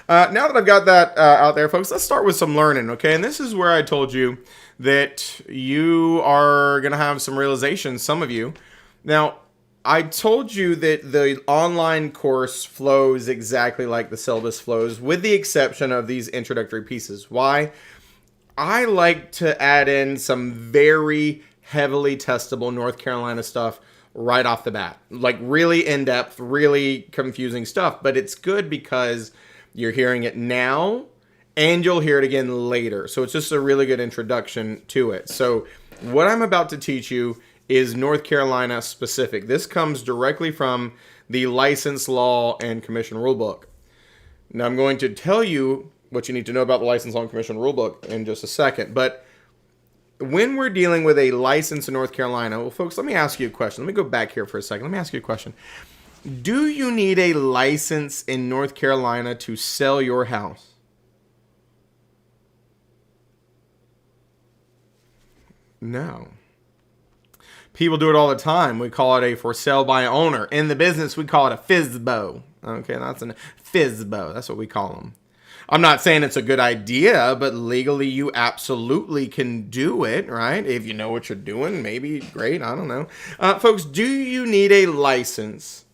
Now that I've got that out there, folks, let's start with some learning, okay? And this is where I told you that you are going to have some realizations, some of you. Now, I told you that the online course flows exactly like the syllabus flows, with the exception of these introductory pieces. Why? I like to add in some very heavily testable North Carolina stuff right off the bat. Like really in-depth, really confusing stuff. But it's good because you're hearing it now and you'll hear it again later. So it's just a really good introduction to it. So what I'm about to teach you is North Carolina specific. This comes directly from the License Law and Commission Rulebook. Now I'm going to tell you what you need to know about the License Law and Commission Rulebook in just a second. But when we're dealing with a license in North Carolina, well, folks, let me ask you a question. Let me go back here for a second. Let me ask you a question. Do you need a license in North Carolina to sell your house? No. People do it all the time. We call it a for sale by owner. In the business, we call it a FSBO. Okay, that's a FSBO. That's what we call them. I'm not saying it's a good idea, but legally you absolutely can do it, right? If you know what you're doing, maybe great. I don't know. Folks, do you need a license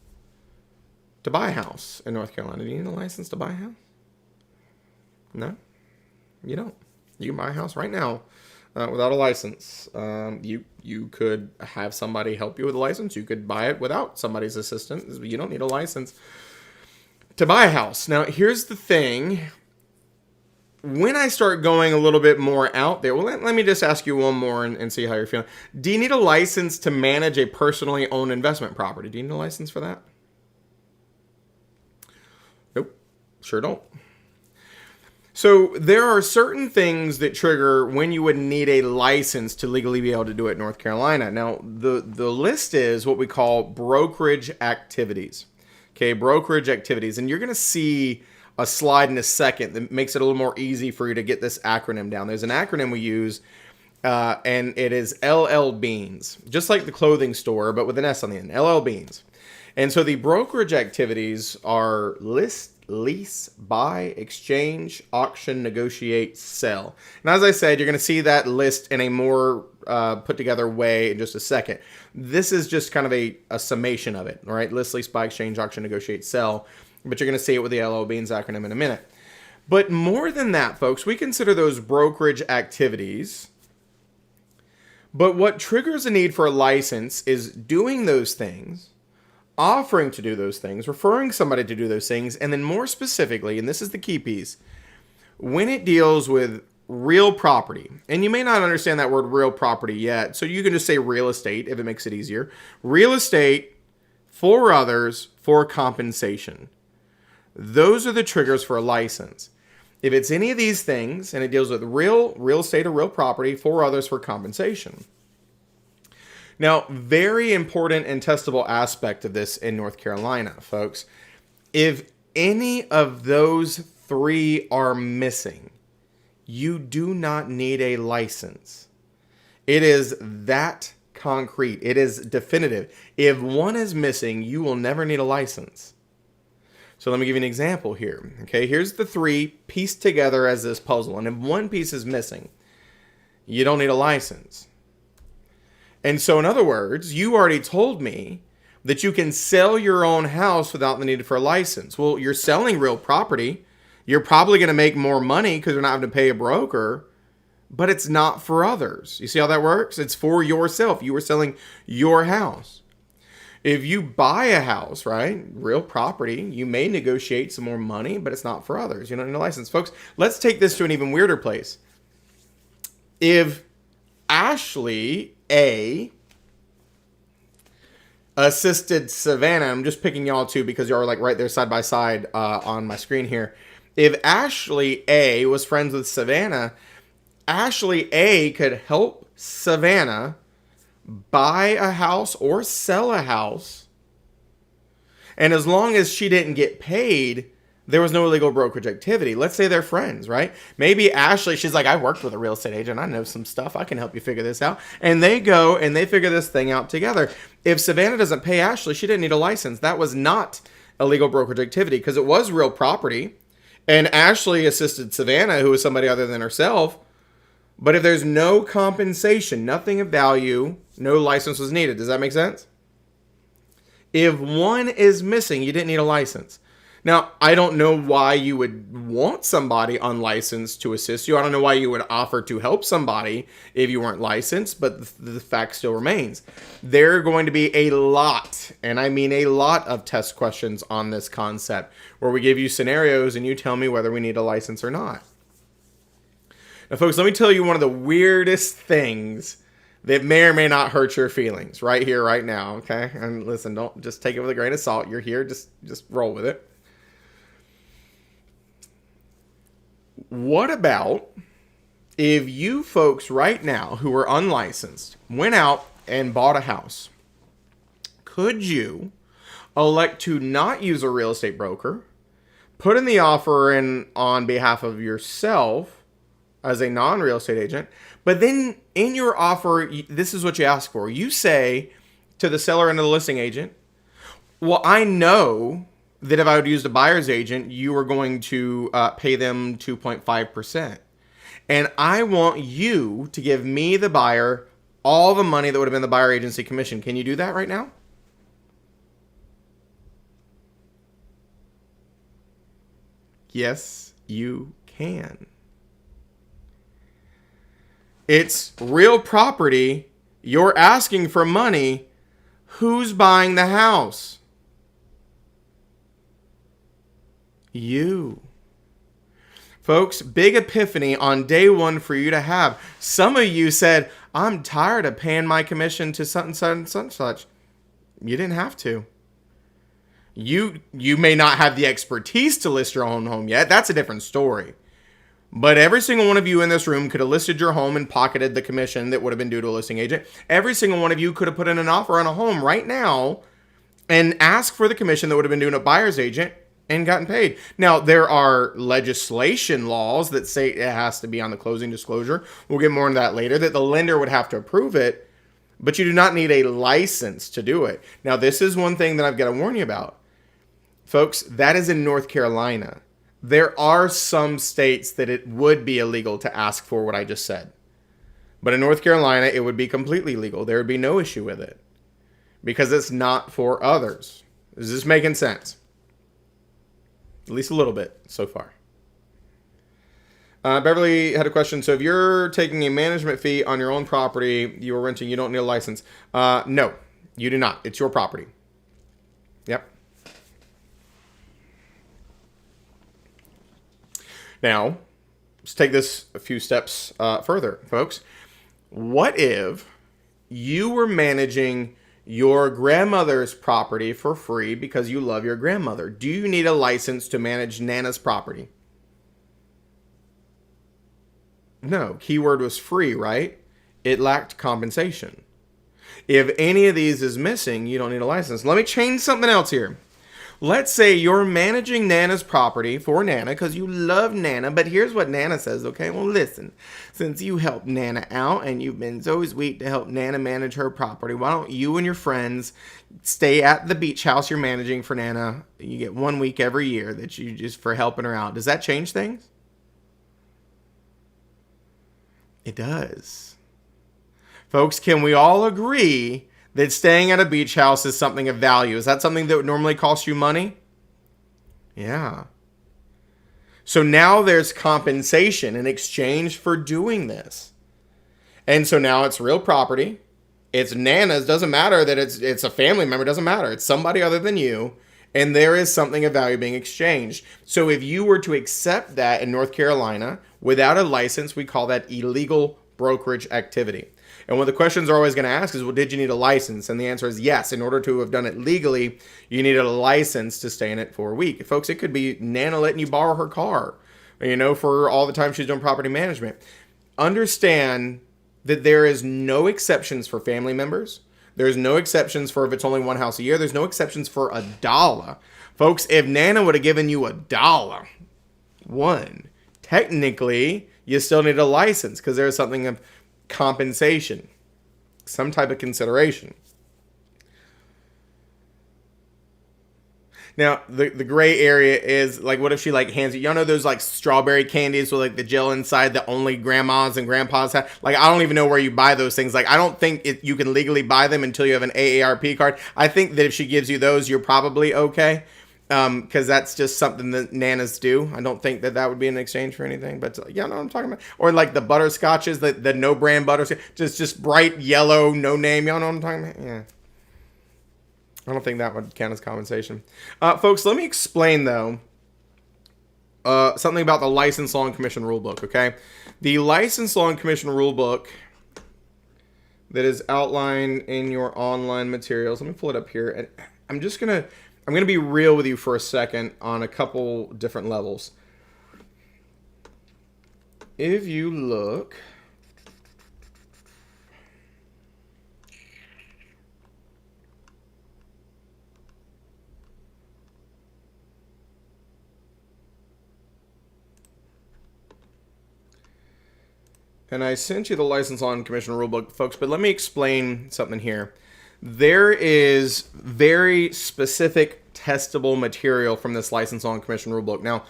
to buy a house in North Carolina? Do you need a license to buy a house? No, you don't. You can buy a house right now without a license. You could have somebody help you with a license. You could buy it without somebody's assistance. You don't need a license to buy a house. Now, here's the thing. When I start going a little bit more out there, well, let me just ask you one more and see how you're feeling. Do you need a license to manage a personally owned investment property? Do you need a license for that? Nope, sure don't. So there are certain things that trigger when you would need a license to legally be able to do it in North Carolina. Now, the list is what we call brokerage activities. Okay, brokerage activities. And you're going to see a slide in a second that makes it a little more easy for you to get this acronym down. There's an acronym we use, and it is Llbeans, just like the clothing store, but with an S on the end, Llbeans. And so the brokerage activities are list, lease, buy, exchange, auction, negotiate, sell. And as I said, you're going to see that list in a more put together way in just a second. This is just kind of a summation of it, all right? List, lease, buy, exchange, auction, negotiate, sell. But you're going to see it with the Llbeans acronym in a minute. But more than that, folks, we consider those brokerage activities. But what triggers a need for a license is doing those things, offering to do those things, referring somebody to do those things, and then more specifically, and this is the key piece, when it deals with real property. And you may not understand that word real property yet, so you can just say real estate if it makes it easier. Real estate for others for compensation. Those are the triggers for a license. If it's any of these things and it deals with real estate or real property for others for compensation. Now, very important and testable aspect of this in North Carolina, folks. If any of those three are missing, you do not need a license. It is that concrete. It is definitive. If one is missing, you will never need a license. So let me give you an example here. Okay, here's the three pieced together as this puzzle. And if one piece is missing, you don't need a license. And so in other words, you already told me that you can sell your own house without the need for a license. Well, you're selling real property. You're probably going to make more money because you're not having to pay a broker, but it's not for others. You see how that works? It's for yourself. You are selling your house. If you buy a house, right, real property, you may negotiate some more money, but it's not for others. You don't need a license. Folks, let's take this to an even weirder place. If Ashley A assisted Savannah, I'm just picking y'all two because y'all are like right there side by side on my screen here. If Ashley A was friends with Savannah, Ashley A could help Savannah buy a house or sell a house. And as long as she didn't get paid, there was no illegal brokerage activity. Let's say they're friends, right? Maybe Ashley, she's like, I worked with a real estate agent. I know some stuff. I can help you figure this out. And they go and they figure this thing out together. If Savannah doesn't pay Ashley, she didn't need a license. That was not illegal brokerage activity because it was real property. And Ashley assisted Savannah, who was somebody other than herself. But if there's no compensation, nothing of value, no license was needed. Does that make sense? If one is missing, you didn't need a license. Now, I don't know why you would want somebody unlicensed to assist you. I don't know why you would offer to help somebody if you weren't licensed, but the fact still remains. There are going to be a lot, and I mean a lot of test questions on this concept where we give you scenarios and you tell me whether we need a license or not. Now, folks, let me tell you one of the weirdest things that may or may not hurt your feelings right here, right now, okay? And listen, don't just take it with a grain of salt. You're here, just roll with it. What about if you folks right now who are unlicensed went out and bought a house? Could you elect to not use a real estate broker, put in the offer in on behalf of yourself as a non-real estate agent, but then in your offer, this is what you ask for. You say to the seller and to the listing agent, well, I know that if I would use the buyer's agent, you were going to pay them 2.5%. And I want you to give me, the buyer, all the money that would have been the buyer agency commission. Can you do that right now? Yes, you can. It's real property. You're asking for money. Who's buying the house? You. Folks, big epiphany on day one for you to have. Some of you said, I'm tired of paying my commission to such and such and such and such. You didn't have to. You may not have the expertise to list your own home yet. That's a different story. But every single one of you in this room could have listed your home and pocketed the commission that would have been due to a listing agent. Every single one of you could have put in an offer on a home right now and asked for the commission that would have been due to a buyer's agent and gotten paid. Now, there are legislation laws that say it has to be on the closing disclosure. We'll get more into that later, that the lender would have to approve it, but you do not need a license to do it. Now, this is one thing that I've got to warn you about. Folks, that is in North Carolina. There are some states that it would be illegal to ask for what I just said. But in North Carolina, it would be completely legal. There would be no issue with it because it's not for others. Is this making sense? At least a little bit so far. Beverly had a question. So if you're taking a management fee on your own property, you are renting, you don't need a license. No, you do not. It's your property. Yep. Now, let's take this a few steps further, folks. What if you were managing your grandmother's property for free because you love your grandmother? Do you need a license to manage Nana's property? No. Keyword was free, right? It lacked compensation. If any of these is missing, you don't need a license. Let me change something else here. Let's say you're managing Nana's property for Nana because you love Nana, but here's what Nana says, okay? Well, listen, since you helped Nana out and you've been so sweet to help Nana manage her property, why don't you and your friends stay at the beach house you're managing for Nana? You get 1 week every year that you just for helping her out. Does that change things? It does. Folks, can we all agree that staying at a beach house is something of value? Is that something that would normally cost you money? Yeah. So now there's compensation in exchange for doing this. And so now it's real property. It's Nana's. Doesn't matter that it's a family member. Doesn't matter. It's somebody other than you. And there is something of value being exchanged. So if you were to accept that in North Carolina without a license, we call that illegal brokerage activity. And one of the questions they're always going to ask is, well, did you need a license? And the answer is yes. In order to have done it legally, you needed a license to stay in it for a week. Folks, it could be Nana letting you borrow her car, for all the time she's doing property management. Understand that there is no exceptions for family members. There's no exceptions for if it's only one house a year. There's no exceptions for $1. Folks, if Nana would have given you $1, technically, you still need a license because there's something of compensation, some type of consideration. Now, the gray area is like, what if she like hands you, y'all know those like strawberry candies with like the gel inside that only grandmas and grandpas have? Like, I don't even know where you buy those things. Like, I don't think you can legally buy them until you have an AARP card. I think that if she gives you those, you're probably okay. Because that's just something that nanas do. I don't think that would be in exchange for anything, but you know what I'm talking about. Or like the butterscotches, the no brand butterscotch, just bright yellow, no name. Y'all know what I'm talking about? Yeah. I don't think that would count as compensation. Folks, let me explain though something about the License Law and Commission Rulebook. Okay, the License Law and Commission Rulebook that is outlined in your online materials. Let me pull it up here, and I'm gonna be real with you for a second on a couple different levels. If you look, and I sent you the License Law and Commission Rulebook, folks, but let me explain something here. There is very specific testable material from this License Law and Commission Rulebook. Now,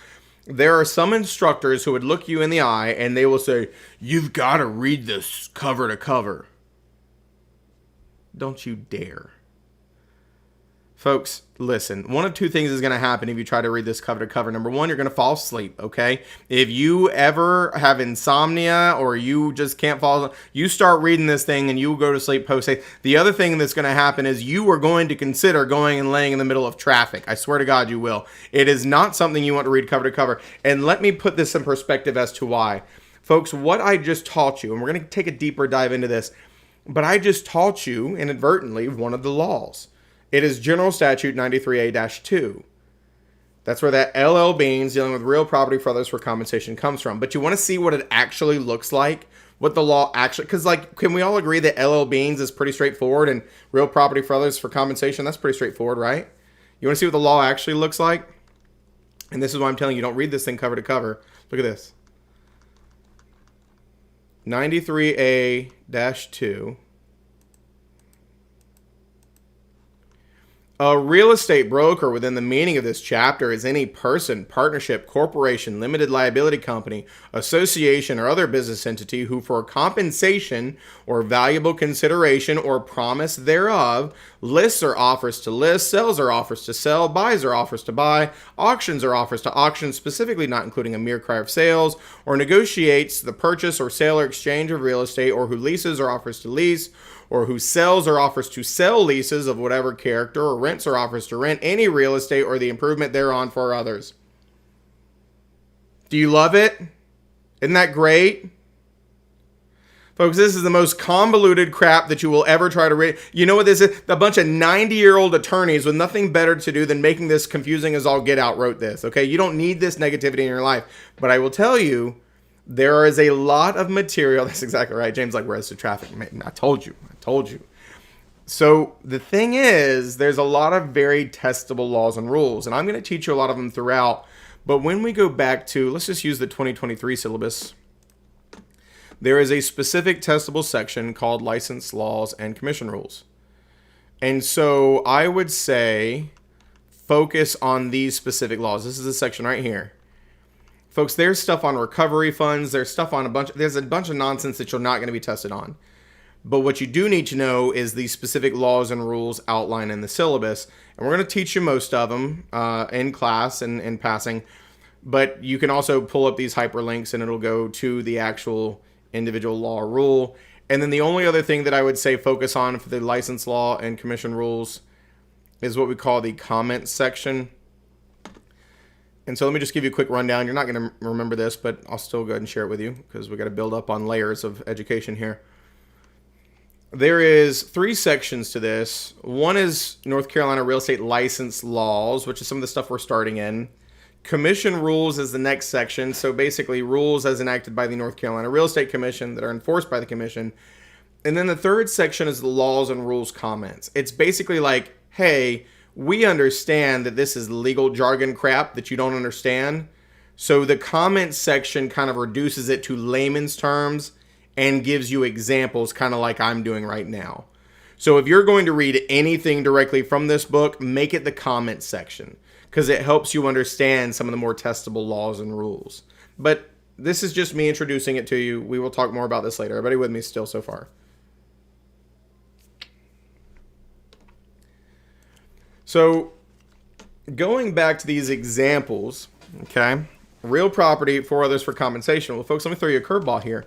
there are some instructors who would look you in the eye and they will say, you've got to read this cover to cover. Don't you dare. Folks, listen, one of two things is going to happen if you try to read this cover to cover. Number one, you're going to fall asleep, okay? If you ever have insomnia or you just can't fall asleep, you start reading this thing and you will go to sleep post-haste. The other thing that's going to happen is you are going to consider going and laying in the middle of traffic. I swear to God you will. It is not something you want to read cover to cover. And let me put this in perspective as to why. Folks, what I just taught you, and we're going to take a deeper dive into this, but I just taught you inadvertently one of the laws. It is General Statute 93A-2. That's where that Llbeans, dealing with real property for others for compensation, comes from. But you want to see what it actually looks like, what the law actually, because like, can we all agree that Llbeans is pretty straightforward and real property for others for compensation, that's pretty straightforward, right? You want to see what the law actually looks like? And this is why I'm telling you, don't read this thing cover to cover. Look at this. 93A-2. A real estate broker within the meaning of this chapter is any person, partnership, corporation, limited liability company, association, or other business entity who for compensation or valuable consideration or promise thereof lists or offers to list, sells or offers to sell, buys or offers to buy, auctions or offers to auction, specifically not including a mere cry of sales, or negotiates the purchase or sale or exchange of real estate, or who leases or offers to lease, or who sells or offers to sell leases of whatever character, or rents or offers to rent any real estate or the improvement thereon for others. Do you love it? Isn't that great? Folks, this is the most convoluted crap that you will ever try to read. You know what this is? A bunch of 90-year-old attorneys with nothing better to do than making this confusing as all get out wrote this, okay? You don't need this negativity in your life. But I will tell you, there is a lot of material. That's exactly right. James, like, where's the traffic? I told you. So the thing is, there's a lot of very testable laws and rules, and I'm going to teach you a lot of them throughout. But when we go back to, let's just use the 2023 syllabus, there is a specific testable section called License Laws and Commission Rules. And so I would say focus on these specific laws. This is a section right here. Folks, there's stuff on recovery funds. There's stuff on there's a bunch of nonsense that you're not going to be tested on. But what you do need to know is the specific laws and rules outlined in the syllabus. And we're going to teach you most of them in class and in passing. But you can also pull up these hyperlinks and it'll go to the actual individual law or rule. And then the only other thing that I would say focus on for the license law and commission rules is what we call the comments section. And so let me just give you a quick rundown. You're not going to remember this, but I'll still go ahead and share it with you because we got to build up on layers of education here. There is 3 sections to this. One is North Carolina real estate license laws, which is some of the stuff we're starting in. Commission rules is the next section. So basically rules as enacted by the North Carolina Real Estate Commission that are enforced by the commission. And then the third section is the laws and rules comments. It's basically like, hey, we understand that this is legal jargon crap that you don't understand. So the comments section kind of reduces it to layman's terms and gives you examples kind of like I'm doing right now. So if you're going to read anything directly from this book, make it the comments section. because it helps you understand some of the more testable laws and rules. But this is just me introducing it to you. We will talk more about this later. Everybody with me still so far? So going back to these examples, okay, real property, 4 others for compensation. Well, folks, let me throw you a curveball here.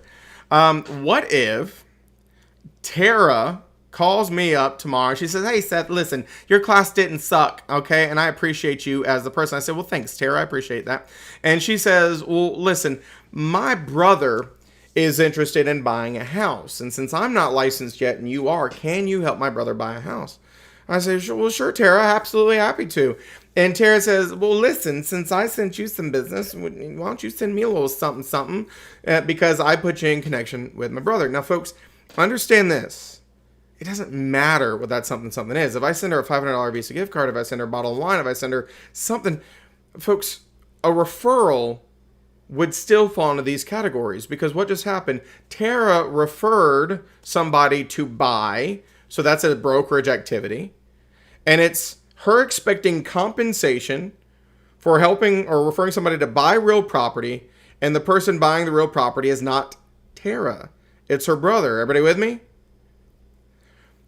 What if Tara calls me up tomorrow? She says, hey, Seth, listen, your class didn't suck, okay? And I appreciate you as the person. I said, well, thanks, Tara. I appreciate that. And she says, well, listen, my brother is interested in buying a house. And since I'm not licensed yet and you are, can you help my brother buy a house? I say, well, sure, Tara, absolutely happy to. And Tara says, well, listen, since I sent you some business, why don't you send me a little something, because I put you in connection with my brother. Now, folks, understand this. It doesn't matter what that something is. If I send her a $500 Visa gift card, if I send her a bottle of wine, if I send her something, folks, a referral would still fall into these categories, because what just happened? Tara referred somebody to buy, so that's a brokerage activity. And it's her expecting compensation for helping or referring somebody to buy real property, and the person buying the real property is not Tara. It's her brother. Everybody with me?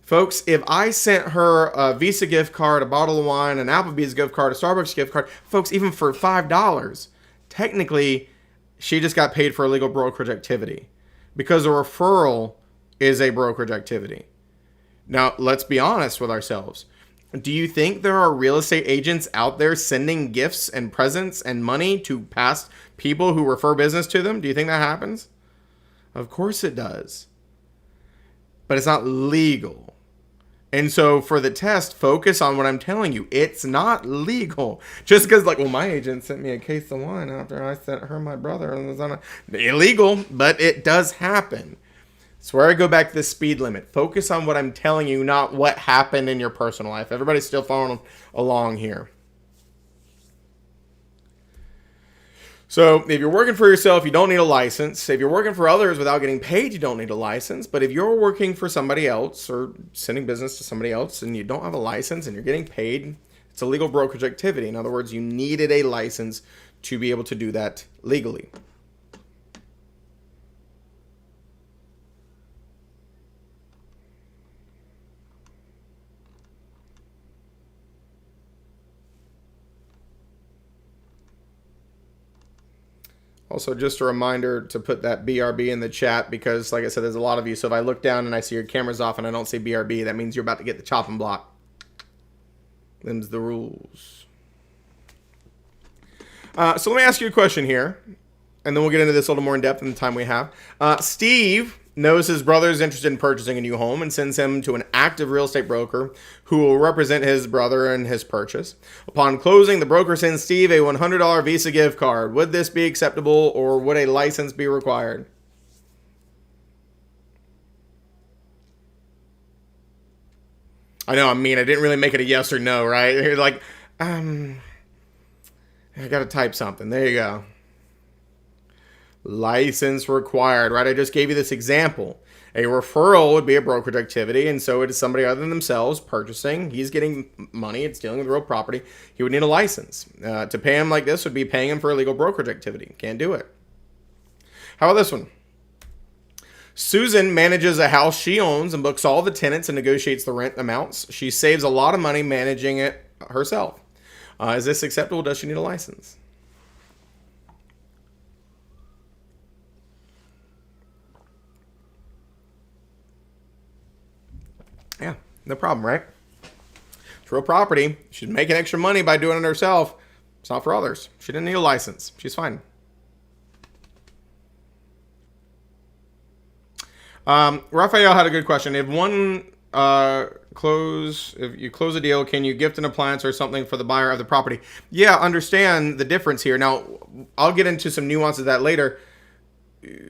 Folks, if I sent her a Visa gift card, a bottle of wine, an Applebee's gift card, a Starbucks gift card, folks, even for $5, technically, she just got paid for a legal brokerage activity, because a referral is a brokerage activity. Now, let's be honest with ourselves. Do you think there are real estate agents out there sending gifts and presents and money to past people who refer business to them? Do you think that happens? Of course it does. But it's not legal. And so for the test, focus on what I'm telling you. It's not legal. Just because, like, well, my agent sent me a case of wine after I sent her my brother. And it was illegal, but it does happen. It's where I go back to the speed limit. Focus on what I'm telling you, not what happened in your personal life. Everybody's still following along here. So if you're working for yourself, you don't need a license. If you're working for others without getting paid, you don't need a license. But if you're working for somebody else or sending business to somebody else and you don't have a license and you're getting paid, it's a legal brokerage activity. In other words, you needed a license to be able to do that legally. Also, just a reminder to put that BRB in the chat, because, like I said, there's a lot of you. So if I look down and I see your camera's off and I don't see BRB, that means you're about to get the chopping block. Them's the rules. So let me ask you a question here, and then we'll get into this a little more in depth in the time we have. Steve knows his brother is interested in purchasing a new home and sends him to an active real estate broker who will represent his brother in his purchase. Upon closing, the broker sends Steve a $100 Visa gift card. Would this be acceptable, or would a license be required? I know, I didn't really make it a yes or no, right? You're like, I got to type something. There you go. License required, right? I just gave you this example. A referral would be a brokerage activity, and so it is somebody other than themselves purchasing. He's getting money. It's dealing with real property. He would need a license. To pay him like this would be paying him for a legal brokerage activity. Can't do it. How about this one? Susan manages a house she owns and books all the tenants and negotiates the rent amounts. She saves a lot of money managing it herself. Is this acceptable? Does she need a license? Yeah, no problem, right? It's real property. She's making extra money by doing it herself. It's not for others. She didn't need a license. She's fine. Raphael had a good question. If you close a deal, can you gift an appliance or something for the buyer of the property? Yeah, understand the difference here. Now, I'll get into some nuances of that later.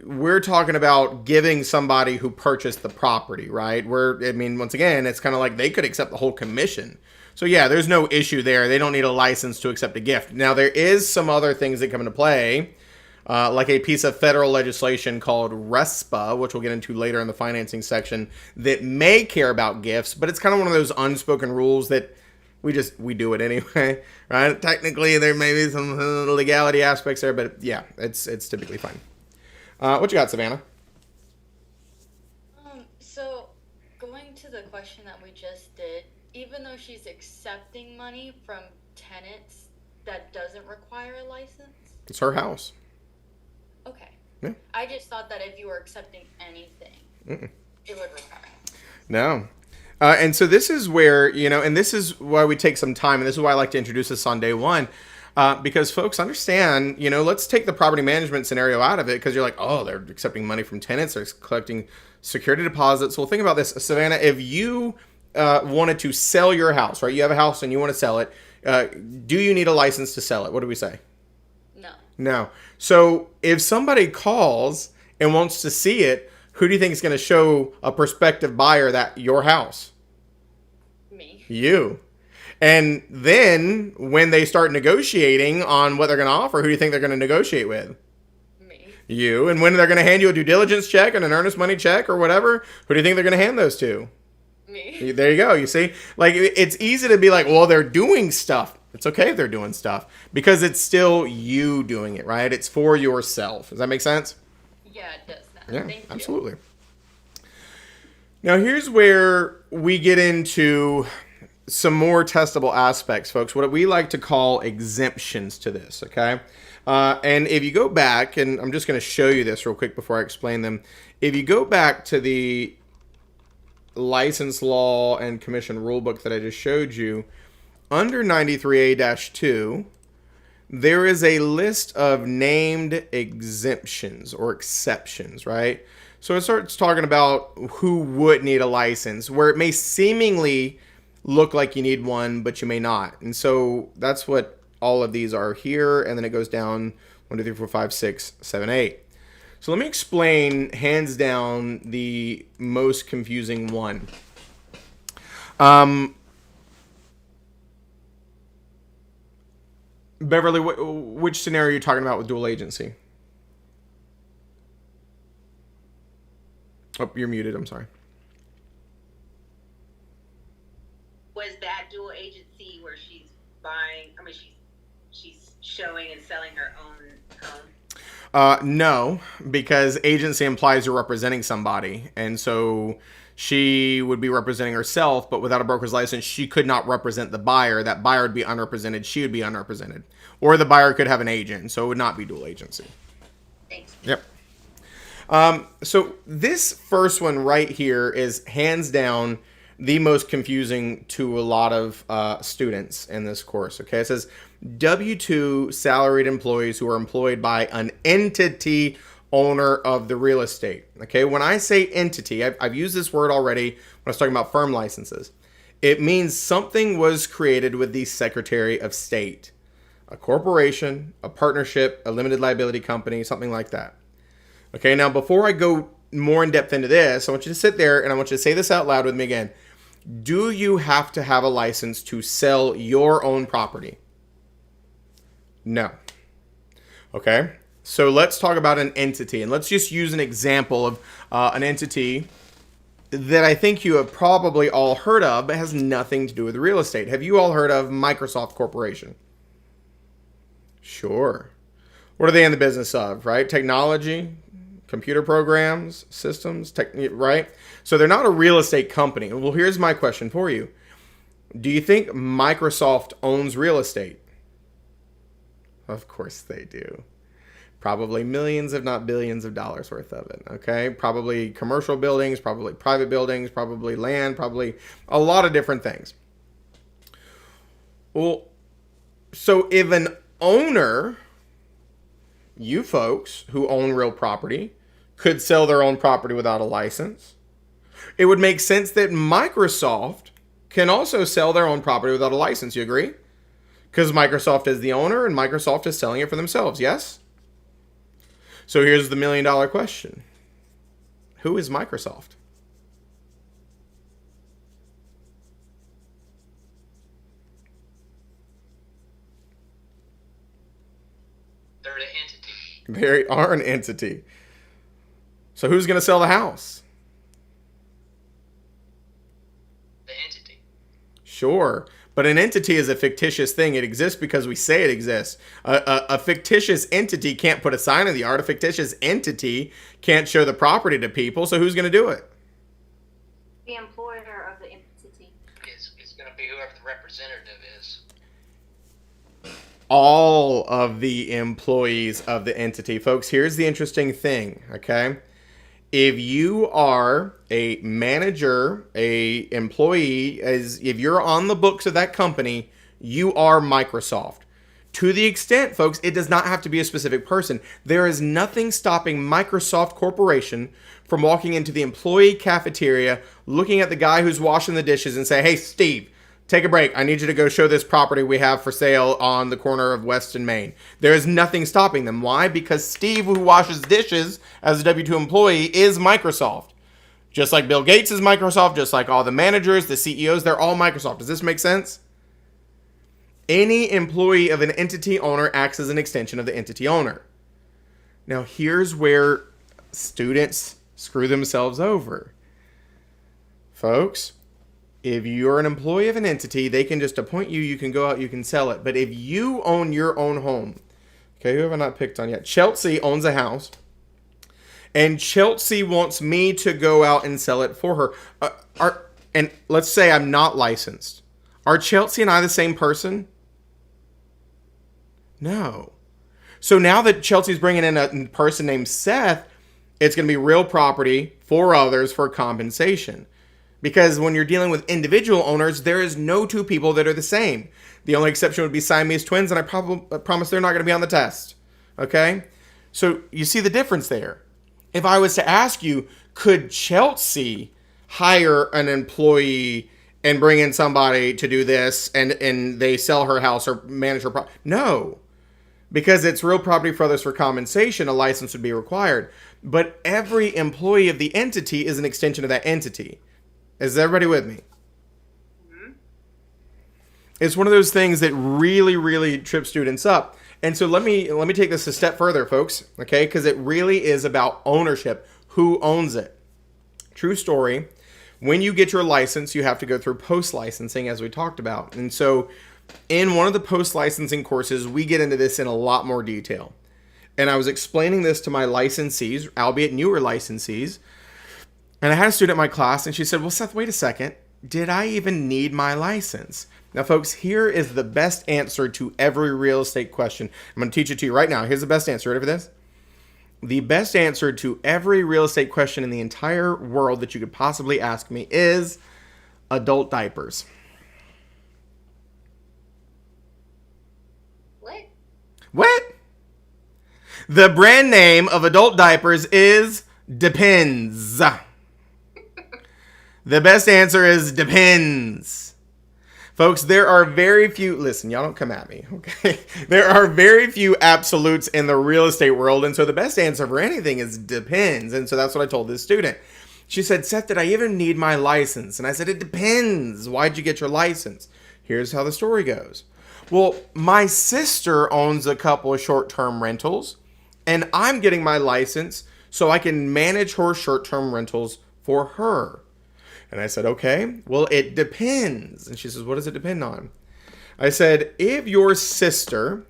We're talking about giving somebody who purchased the property, right? Once again, it's kind of like they could accept the whole commission. So yeah, there's no issue there. They don't need a license to accept a gift. Now, there is some other things that come into play, like a piece of federal legislation called RESPA, which we'll get into later in the financing section, that may care about gifts, but it's kind of one of those unspoken rules that We do it anyway, right? Technically, there may be some legality aspects there, but yeah, it's typically fine. What you got, Savannah? So going to the question that we just did, even though she's accepting money from tenants, that doesn't require a license? It's her house. Okay. Yeah. I just thought that if you were accepting anything, Mm-mm. it would require. No. And so this is where, and this is why we take some time, and this is why I like to introduce this on day one, because folks understand, let's take the property management scenario out of it, because you're like, oh, they're accepting money from tenants, they're collecting security deposits. Well, think about this, Savannah, if you wanted to sell your house, right? You have a house and you want to sell it. Do you need a license to sell it? What do we say? No. No. So if somebody calls and wants to see it, who do you think is going to show a prospective buyer that your house? Me. You. And then when they start negotiating on what they're going to offer, who do you think they're going to negotiate with? Me. You. And when they're going to hand you a due diligence check and an earnest money check or whatever, who do you think they're going to hand those to? Me. There you go. You see, like it's easy to be like, well, they're doing stuff. It's okay if they're doing stuff because it's still you doing it, right? It's for yourself. Does that make sense? Yeah, it does that. Yeah, Thank absolutely. Now, here's where we get into some more testable aspects, folks. What we like to call exemptions to this, okay? And if you go back, and I'm just going to show you this real quick before I explain them. If you go back to the license law and commission rulebook that I just showed you, under 93A-2, there is a list of named exemptions or exceptions, right? So it starts talking about who would need a license, where it may seemingly look like you need one, but you may not. And so that's what all of these are here. And then it goes down 1, 2, 3, 4, 5, 6, 7, 8. So let me explain, hands down, the most confusing one. Beverly, which scenario are you talking about with dual agency? Oh, you're muted. I'm sorry. Was that dual agency where she's buying? I mean, she's showing and selling her own home. No, because agency implies you're representing somebody, and so she would be representing herself, but without a broker's license, she could not represent the buyer. That buyer would be unrepresented. She would be unrepresented. Or the buyer could have an agent, so it would not be dual agency. Thanks. Yep. So this first one right here is hands down the most confusing to a lot of students in this course. Okay, it says W-2 salaried employees who are employed by an entity owner of the real estate. Okay, when I say entity, I've used this word already when I was talking about firm licenses. It means something was created with the Secretary of State, a corporation, a partnership, a limited liability company, something like that. Okay, now before I go more in depth into this, I want you to sit there and I want you to say this out loud with me again. Do you have to have a license to sell your own property? No. Okay, so let's talk about an entity, and let's just use an example of an entity that I think you have probably all heard of, but has nothing to do with real estate. Have you all heard of Microsoft Corporation? Sure. What are they in the business of, right? Technology, computer programs, systems, right? So they're not a real estate company. Well, here's my question for you. Do you think Microsoft owns real estate? Of course they do. Probably millions, if not billions of dollars worth of it, okay? Probably commercial buildings, probably private buildings, probably land, probably a lot of different things. Well, so if an owner, you folks who own real property, could sell their own property without a license, it would make sense that Microsoft can also sell their own property without a license. You agree? Because Microsoft is the owner and Microsoft is selling it for themselves, yes? So here's the $1 million question. Who is Microsoft? They're an entity. They are an entity. So who's going to sell the house? The entity. Sure. But an entity is a fictitious thing. It exists because we say it exists. A fictitious entity can't put a sign in the yard. A fictitious entity can't show the property to people. So who's going to do it? The employer of the entity. It's going to be whoever the representative is. All of the employees of the entity. Folks, here's the interesting thing, okay? If you are a manager, a employee, if you're on the books of that company, you are Microsoft. To the extent, folks, it does not have to be a specific person. There is nothing stopping Microsoft Corporation from walking into the employee cafeteria, looking at the guy who's washing the dishes and say, "Hey, Steve, take a break. I need you to go show this property we have for sale on the corner of West and Main." There is nothing stopping them. Why? Because Steve, who washes dishes as a W-2 employee, is Microsoft. Just like Bill Gates is Microsoft, just like all the managers, the CEOs, they're all Microsoft. Does this make sense? Any employee of an entity owner acts as an extension of the entity owner. Now, here's where students screw themselves over. Folks, if you're an employee of an entity, they can just appoint you, you can go out, you can sell it. But if you own your own home, okay, who have I not picked on yet? Chelsea owns a house, and Chelsea wants me to go out and sell it for her. And let's say I'm not licensed. Are Chelsea and I the same person? No. So now that Chelsea's bringing in a person named Seth, it's going to be real property for others for compensation. Because when you're dealing with individual owners, there is no two people that are the same. The only exception would be Siamese twins, and I promise they're not going to be on the test. Okay? So you see the difference there. If I was to ask you, could Chelsea hire an employee and bring in somebody to do this, and they sell her house or manage her property? No. Because it's real property for others for compensation, a license would be required. But every employee of the entity is an extension of that entity. Is everybody with me? Mm-hmm. It's one of those things that really, really trip students up. And so let me take this a step further, folks, okay? Because it really is about ownership. Who owns it? True story. When you get your license, you have to go through post-licensing, as we talked about. And so in one of the post-licensing courses, we get into this in a lot more detail. And I was explaining this to my licensees, albeit newer licensees. And I had a student in my class, and she said, "Well, Seth, wait a second. Did I even need my license?" Now, folks, here is the best answer to every real estate question. I'm going to teach it to you right now. Here's the best answer. Ready for this? The best answer to every real estate question in the entire world that you could possibly ask me is adult diapers. What? The brand name of adult diapers is Depends. The best answer is depends. Folks, there are very few, listen, y'all don't come at me, okay? There are very few absolutes in the real estate world, and so the best answer for anything is depends. And so that's what I told this student. She said, "Seth, did I even need my license?" And I said, "It depends. Why'd you get your license?" Here's how the story goes. Well, my sister owns a couple of short-term rentals, and I'm getting my license so I can manage her short-term rentals for her. And I said, "Okay, well, it depends." And she says, "What does it depend on?" I said, if your sister,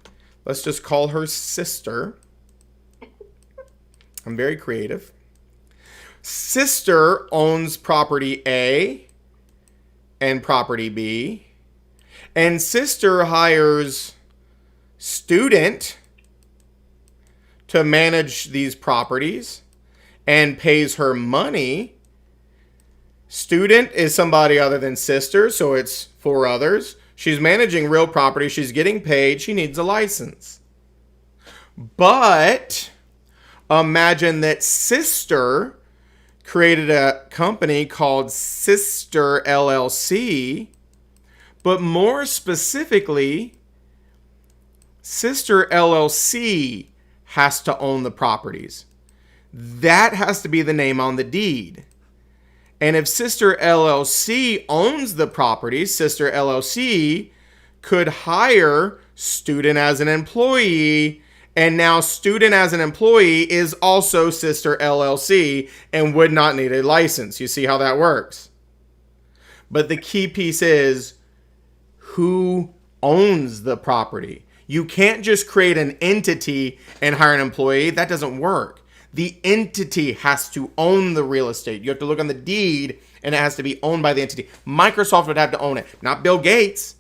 let's just call her sister. I'm very creative. Sister owns property A and property B. And sister hires student to manage these properties and pays her money. Student is somebody other than sister, so it's for others. She's managing real property. She's getting paid. She needs a license. But imagine that sister created a company called Sister LLC. But more specifically, Sister LLC has to own the properties. That has to be the name on the deed. And if Sister LLC owns the properties, Sister LLC could hire student as an employee, and now student as an employee is also Sister LLC and would not need a license. You see how that works? But the key piece is who owns the property. You can't just create an entity and hire an employee. That doesn't work. The entity has to own the real estate. You have to look on the deed, and it has to be owned by the entity. Microsoft would have to own it, not Bill Gates.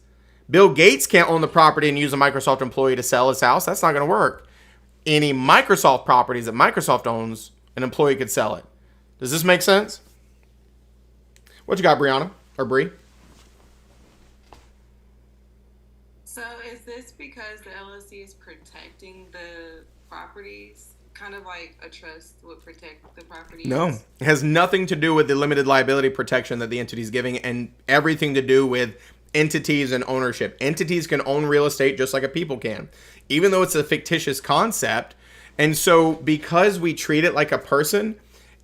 Bill Gates can't own the property and use a Microsoft employee to sell his house. That's not going to work. Any Microsoft properties that Microsoft owns, an employee could sell it. Does this make sense? What you got, Brianna or Bree? So is this because the LLC is protecting the properties? Kind of like a trust would protect the properties? No. It has nothing to do with the limited liability protection that the entity is giving, and everything to do with entities and ownership. Entities can own real estate just like a people can, even though it's a fictitious concept. And so because we treat it like a person,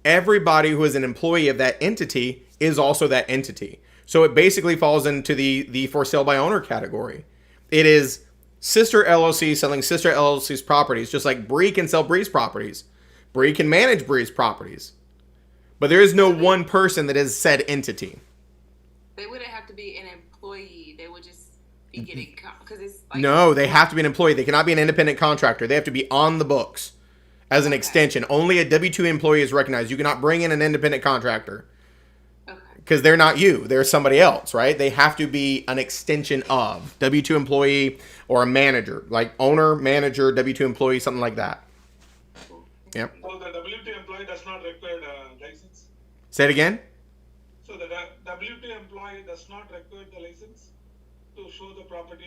everybody who is an employee of that entity is also that entity. So it basically falls into the for sale by owner category. It is sister LLC selling sister LLC's properties, just like Bree can sell Bree's properties. Bree can manage Bree's properties. But there is no one person that is said entity. They wouldn't have to be an employee. They would just be getting, because it's like. No, they have to be an employee. They cannot be an independent contractor. They have to be on the books as an extension. Only a W-2 employee is recognized. You cannot bring in an independent contractor. Because they're not you. They're somebody else, right? They have to be an extension of W-2 employee or a manager, like owner, manager, W-2 employee, something like that. Yep. So the W-2 employee does not require a license? Say it again? So the W-2 employee does not require the license to show the property?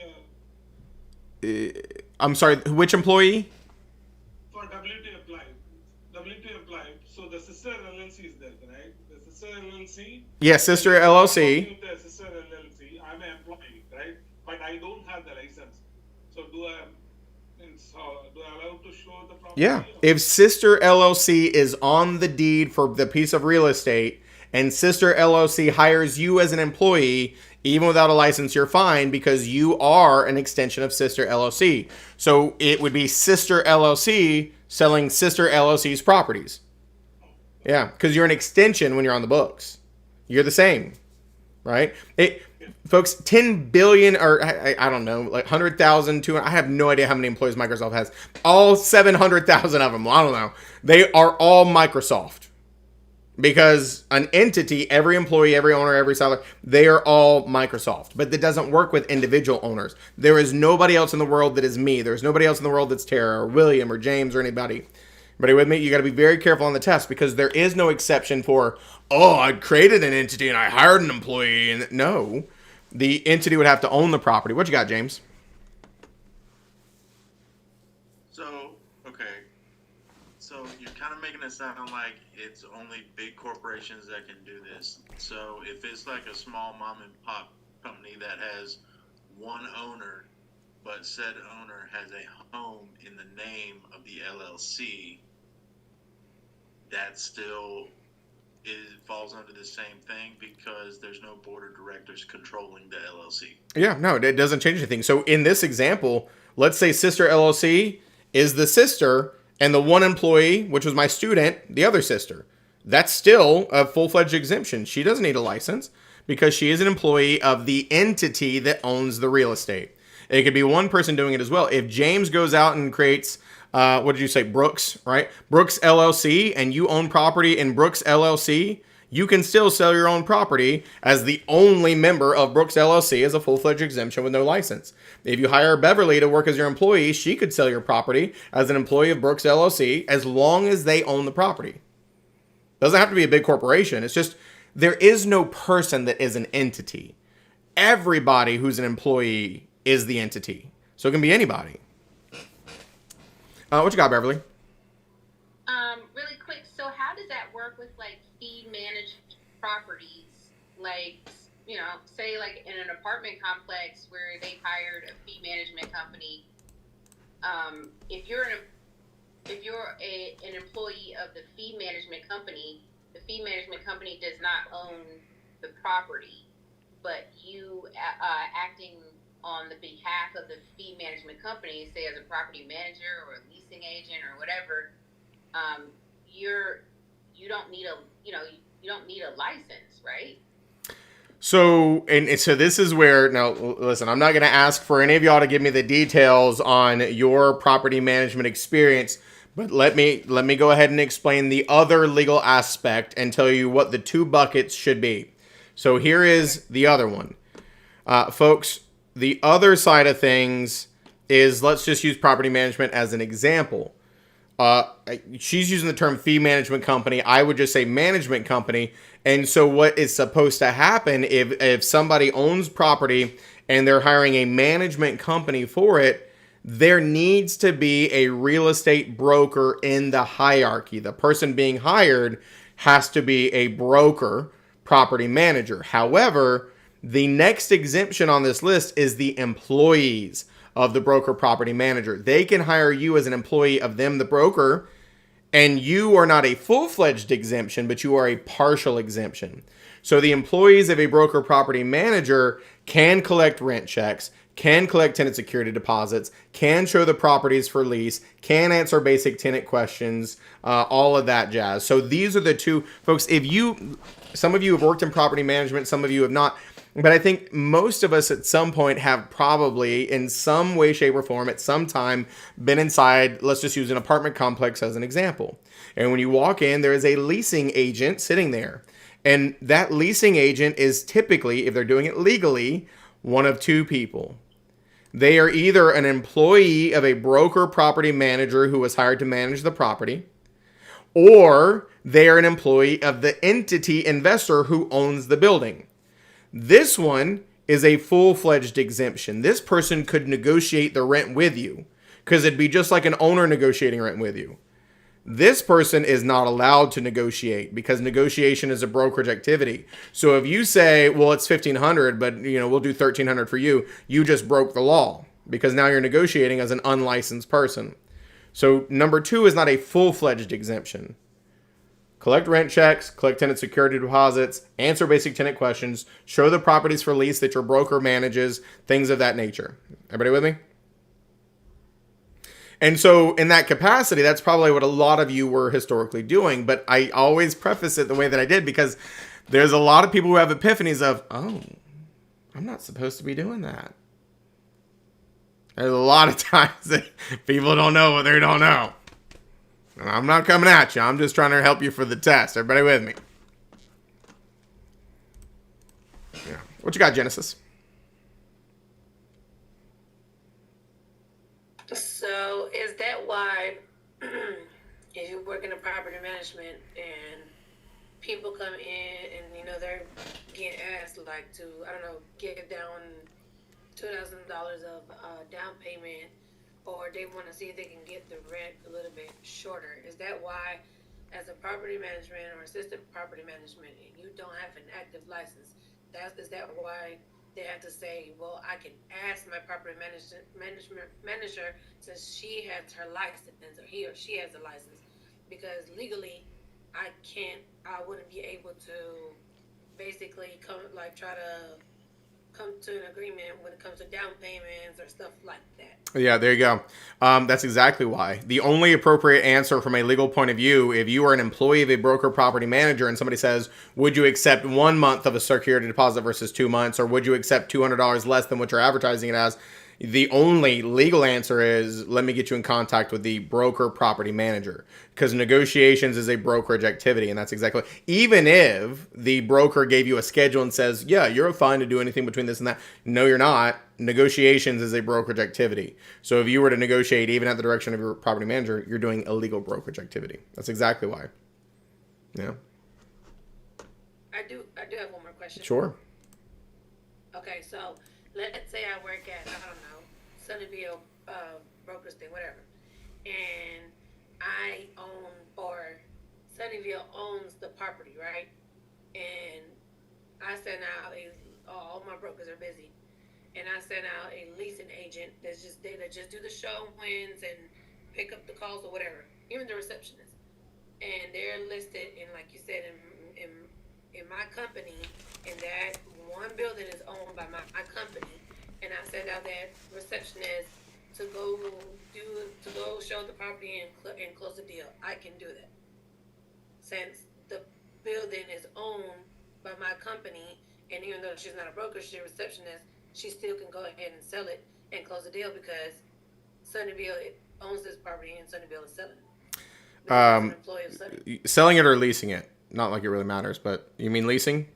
I'm sorry, which employee? For W-2 employee, so the sister LLC is there, right? The sister LLC? Yes, sister LLC. The sister LLC, I'm an employee, right? But I don't have the license. So do I allow to show the property? Yeah. If sister LLC is on the deed for the piece of real estate and sister LLC hires you as an employee, even without a license, you're fine because you are an extension of sister LLC. So it would be sister LLC selling sister LLC's properties. Yeah, because you're an extension when you're on the books. You're the same, right? Folks, 10 billion, or I don't know, like 100,000, 200, I have no idea how many employees Microsoft has. All 700,000 of them, I don't know. They are all Microsoft. Because an entity, every employee, every owner, every seller, they are all Microsoft. But that doesn't work with individual owners. There is nobody else in the world that is me. There's nobody else in the world that's Tara or William or James or anybody. Everybody with me? You got to be very careful on the test because there is no exception for, oh, I created an entity and I hired an employee. And no, the entity would have to own the property. What you got, James? So you're kind of making it sound like it's only big corporations that can do this. So if it's like a small mom and pop company that has one owner, but said owner has a home in the name of the LLC, that still falls under the same thing because there's no board of directors controlling the LLC. Yeah, no, it doesn't change anything. So in this example, let's say sister LLC is the sister and the one employee, which was my student, the other sister. That's still a full-fledged exemption. She doesn't need a license because she is an employee of the entity that owns the real estate. It could be one person doing it as well. If James goes out and creates, what did you say, Brooks, right? Brooks LLC, and you own property in Brooks LLC, you can still sell your own property as the only member of Brooks LLC as a full-fledged exemption with no license. If you hire Beverly to work as your employee, she could sell your property as an employee of Brooks LLC as long as they own the property. Doesn't have to be a big corporation. It's just there is no person that is an entity. Everybody who's an employee is the entity. So it can be anybody. What you got, Beverly? Really quick, so how does that work with like fee managed properties? Like, you know, say like in an apartment complex where they've hired a fee management company. If you're an employee of the fee management company, the fee management company does not own the property, but you acting on the behalf of the fee management company, say as a property manager or a leasing agent or whatever, you don't need a license, right? So, and so this is where, now listen, I'm not going to ask for any of y'all to give me the details on your property management experience, but let me go ahead and explain the other legal aspect and tell you what the two buckets should be. So here is the other one. Folks, the other side of things is, let's just use property management as an example. She's using the term fee management company. I would just say management company. And so what is supposed to happen if somebody owns property and they're hiring a management company for it, there needs to be a real estate broker in the hierarchy. The person being hired has to be a broker, property manager. However, the next exemption on this list is the employees of the broker property manager. They can hire you as an employee of them, the broker, and you are not a full-fledged exemption, but you are a partial exemption. So the employees of a broker property manager can collect rent checks, can collect tenant security deposits, can show the properties for lease, can answer basic tenant questions, all of that jazz. So these are the two, folks. Some of you have worked in property management, some of you have not. But I think most of us at some point have probably, in some way, shape, or form, at some time, been inside, let's just use an apartment complex as an example. And when you walk in, there is a leasing agent sitting there. And that leasing agent is typically, if they're doing it legally, one of two people. They are either an employee of a broker property manager who was hired to manage the property, or they are an employee of the entity investor who owns the building. This one is a full-fledged exemption. This person could negotiate the rent with you because it'd be just like an owner negotiating rent with you. This person is not allowed to negotiate because negotiation is a brokerage activity. So if you say, well, it's $1,500, but we'll do $1,300 for you, you just broke the law because now you're negotiating as an unlicensed person. So number two is not a full-fledged exemption. Collect rent checks, collect tenant security deposits, answer basic tenant questions, show the properties for lease that your broker manages, things of that nature. Everybody with me? And so in that capacity, that's probably what a lot of you were historically doing. But I always preface it the way that I did because there's a lot of people who have epiphanies of, oh, I'm not supposed to be doing that. There's a lot of times that people don't know what they don't know. I'm not coming at you. I'm just trying to help you for the test. Everybody with me? Yeah. What you got, Genesis? So is that why if you work in a property management and people come in and they're getting asked like to, I don't know, give down $2,000 of down payment, or they want to see if they can get the rent a little bit shorter? Is that why, as a property management or assistant property management, and you don't have an active license, is that why they have to say, well, I can ask my property manager since she has her license, or he or she has a license, because legally I wouldn't be able to basically try to come to an agreement when it comes to down payments or stuff like that. Yeah, there you go. That's exactly why. The only appropriate answer from a legal point of view, if you are an employee of a broker property manager and somebody says, would you accept 1 month of a security deposit versus 2 months, or would you accept $200 less than what you're advertising it as? The only legal answer is, let me get you in contact with the broker property manager, because negotiations is a brokerage activity. And that's exactly, even if the broker gave you a schedule and says, yeah, you're fine to do anything between this and that. No, you're not. Negotiations is a brokerage activity. So if you were to negotiate even at the direction of your property manager, you're doing illegal brokerage activity. That's exactly why. Yeah. I do have one more question. Sure. Okay, so let's say I work at, I don't know, Sunnyvale brokers thing, whatever, and I own, or Sunnyvale owns the property, right? And I send out all my brokers are busy, and I send out a leasing agent that just do the showings and pick up the calls or whatever, even the receptionist, and they're listed in, like you said, in my company, and that one building is owned by my company, and I send out that receptionist to go show the property and close the deal. I can do that since the building is owned by my company And even though she's not a broker, she's a receptionist, she still can go ahead and sell it and close the deal because Sunnyvale owns this property and Sunnyvale is selling it. Because it's an employee of Sunnyvale. Selling it or leasing it? Not like it really matters, but you mean leasing?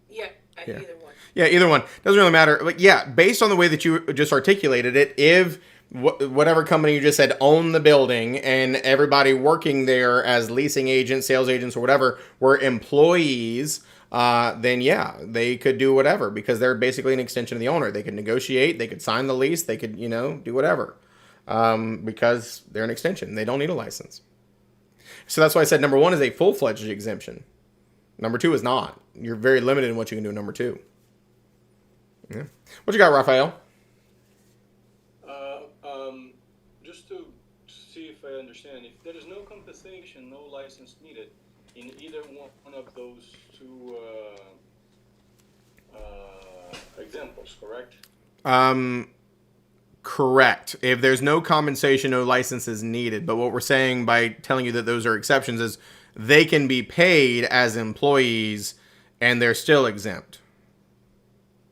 Yeah, Yeah. either one. Yeah, either one. Doesn't really matter. But yeah, based on the way that you just articulated it, if whatever company you just said owned the building and everybody working there as leasing agents, sales agents, or whatever were employees, then yeah, they could do whatever because they're basically an extension of the owner. They could negotiate, they could sign the lease, they could, do whatever because they're an extension. They don't need a license. So that's why I said number 1 is a full-fledged exemption. Number 2 is not. You're very limited in what you can do in number 2. Yeah. What you got, Raphael? Just to see if I understand, if there is no compensation, no license needed in either one of those two examples, correct? Correct. If there's no compensation, no license is needed. But what we're saying by telling you that those are exceptions is they can be paid as employees and they're still exempt.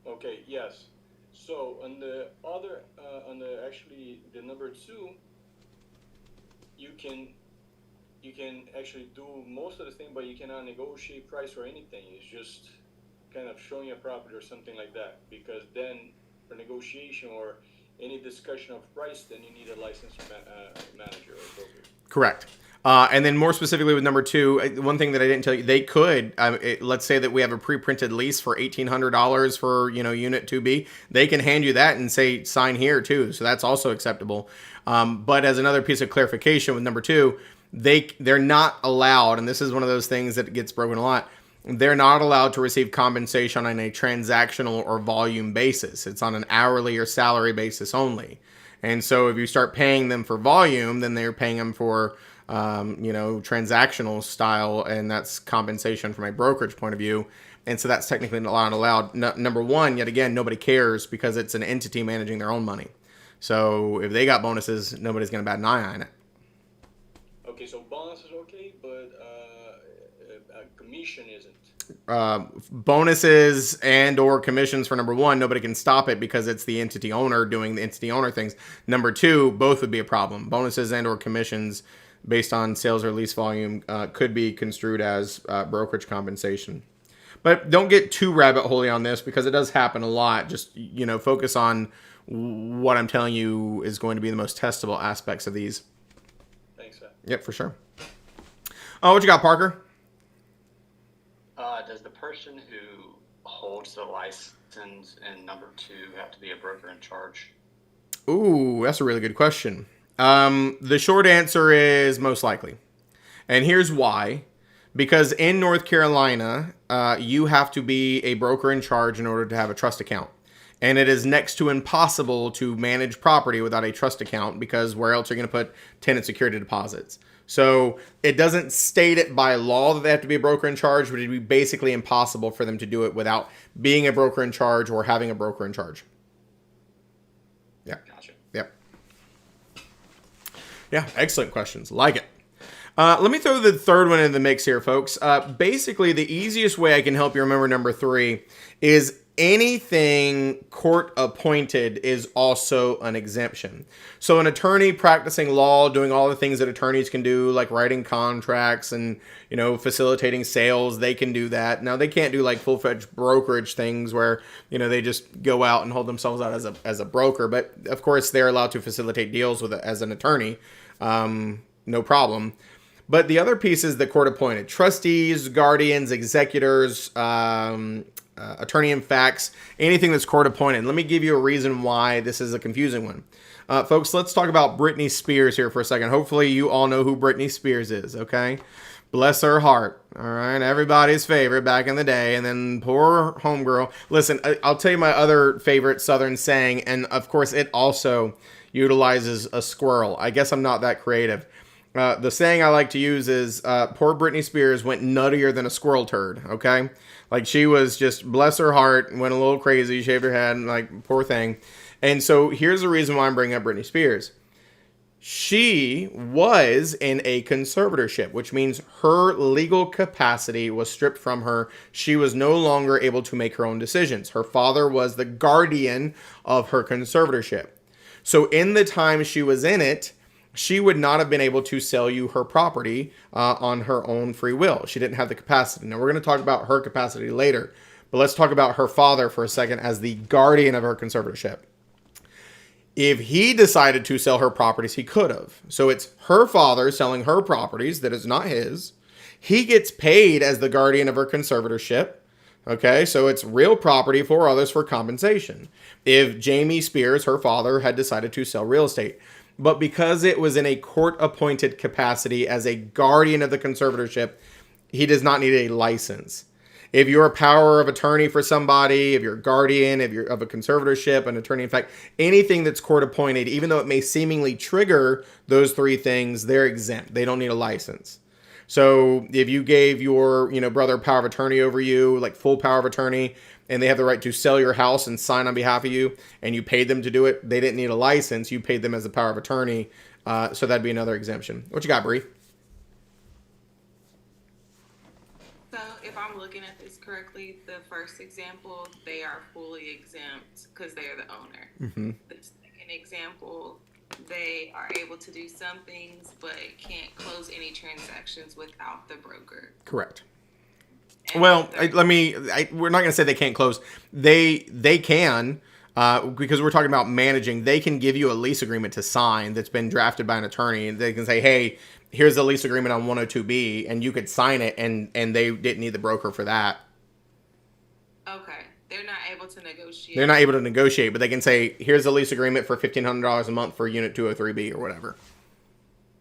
Okay, yes. So on the other, actually the number 2, you can actually do most of the thing, but you cannot negotiate price or anything. It's just kind of showing a property or something like that. Because then for negotiation or any discussion of price, then you need a licensed manager or broker. Correct. And then more specifically with number 2, one thing that I didn't tell you, they could, let's say that we have a pre-printed lease for $1,800 for, unit 2B. They can hand you that and say, sign here too. So that's also acceptable. But as another piece of clarification with number 2, they're not allowed, and this is one of those things that gets broken a lot, they're not allowed to receive compensation on a transactional or volume basis. It's on an hourly or salary basis only. And so if you start paying them for volume, then they're paying them for transactional style, and that's compensation from a brokerage point of view. And so that's technically not allowed. Number 1, yet again, nobody cares because it's an entity managing their own money. So if they got bonuses, nobody's going to bat an eye on it. Okay, so bonus is okay, but commission isn't. Bonuses and or commissions for number 1, nobody can stop it because it's the entity owner doing the entity owner things. Number 2, both would be a problem. Bonuses and or commissions based on sales or lease volume could be construed as brokerage compensation. But don't get too rabbit holey on this because it does happen a lot. Just, focus on what I'm telling you is going to be the most testable aspects of these. Thanks, sir. Yep, for sure. Oh, what you got, Parker? Does the person who holds the license in number 2 have to be a broker in charge? Ooh, that's a really good question. The short answer is most likely. And here's why. Because in North Carolina, you have to be a broker in charge in order to have a trust account. And it is next to impossible to manage property without a trust account because where else are you going to put tenant security deposits? So it doesn't state it by law that they have to be a broker in charge, but it'd be basically impossible for them to do it without being a broker in charge or having a broker in charge. Yeah. Gotcha. Yep. Yeah, excellent questions. Like it. Let me throw the third one in the mix here, folks. Basically, the easiest way I can help you remember number 3 is anything court appointed is also an exemption. So an attorney practicing law, doing all the things that attorneys can do, like writing contracts and, facilitating sales, they can do that. Now, they can't do like full-fledged brokerage things where, they just go out and hold themselves out as a broker. But of course, they're allowed to facilitate deals with as an attorney. No problem. But the other piece is the court appointed. Trustees, guardians, executors, attorney in facts, anything that's court appointed. Let me give you a reason why this is a confusing one. Folks, let's talk about Britney Spears here for a second. Hopefully you all know who Britney Spears is, okay? Bless her heart, all right? Everybody's favorite back in the day, and then poor homegirl. Listen, I'll tell you my other favorite Southern saying, and of course it also utilizes a squirrel. I guess I'm not that creative. The saying I like to use is, poor Britney Spears went nuttier than a squirrel turd, okay? Like, she was just, bless her heart, went a little crazy, shaved her head, like, poor thing. And so here's the reason why I'm bringing up Britney Spears. She was in a conservatorship, which means her legal capacity was stripped from her. She was no longer able to make her own decisions. Her father was the guardian of her conservatorship. So in the time she was in it, she would not have been able to sell you her property on her own free will. She didn't have the capacity. Now, we're going to talk about her capacity later, but let's talk about her father for a second as the guardian of her conservatorship. If he decided to sell her properties, he could have. So it's her father selling her properties that is not his. He gets paid as the guardian of her conservatorship. Okay, so it's real property for others for compensation. If Jamie Spears, her father, had decided to sell real estate. But because it was in a court-appointed capacity as a guardian of the conservatorship, he does not need a license. If you're a power of attorney for somebody, if you're a guardian, if you're of a conservatorship, an attorney, in fact, anything that's court appointed, even though it may seemingly trigger those three things, they're exempt. They don't need a license. So if you gave your, brother power of attorney over you, like full power of attorney, and they have the right to sell your house and sign on behalf of you, and you paid them to do it, they didn't need a license. You paid them as a power of attorney. So that'd be another exemption. What you got, Bree? So if I'm looking at this correctly, the first example, they are fully exempt because they are the owner. Mm-hmm. The second example, they are able to do some things, but can't close any transactions without the broker. Correct. And Well, we're not going to say they can't close. They can, because we're talking about managing. They can give you a lease agreement to sign that's been drafted by an attorney, and they can say, hey, here's the lease agreement on 102B, and you could sign it, and they didn't need the broker for that. Okay. They're not able to negotiate. They're not able to negotiate, but they can say, here's the lease agreement for $1,500 a month for Unit 203B or whatever.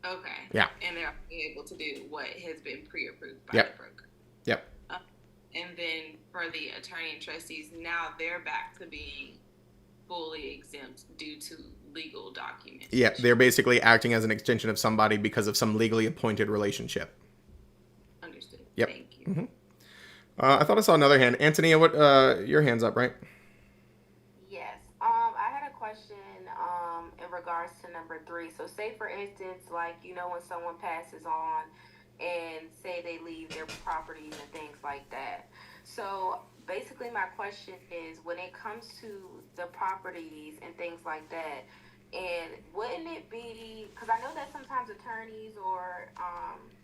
Okay. Yeah. And they're able to do what has been pre-approved by Yep. the broker. Yep. And then for the attorney and trustees, now they're back to being fully exempt due to legal documents. Yeah, they're basically acting as an extension of somebody because of some legally appointed relationship. Understood. Yep. Thank you. Mm-hmm. I thought I saw another hand. Antonia, what? Your hand's up, right? Yes. I had a question in regards to number 3. So say for instance, like, when someone passes on and say they leave their properties and things like that. So basically my question is, when it comes to the properties and things like that, and wouldn't it be, because I know that sometimes attorneys or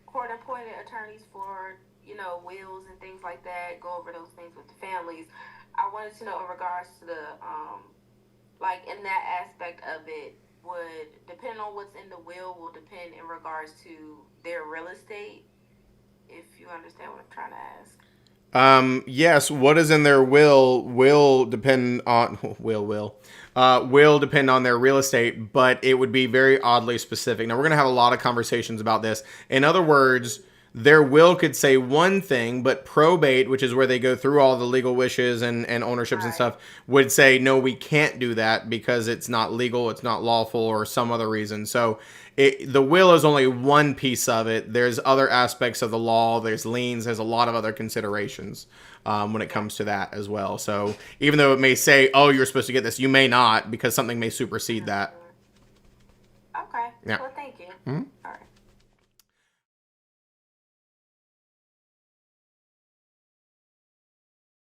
court appointed attorneys for wills and things like that go over those things with the families. I wanted to know in regards to the like in that aspect of it, would depending on what's in the will depend in regards to their real estate, if you understand what I'm trying to ask. Yes, what is in their will depend on will depend on their real estate, but it would be very oddly specific. Now we're going to have a lot of conversations about this. In other words, their will could say one thing, but probate, which is where they go through all the legal wishes and ownerships and stuff, would say, no, we can't do that because it's not legal, it's not lawful, or some other reason. So the will is only one piece of it. There's other aspects of the law. There's liens. There's a lot of other considerations when it comes to that as well. So even though it may say, oh, you're supposed to get this, you may not, because something may supersede that. Okay. Yeah. Well, thank you. Mm-hmm. All right.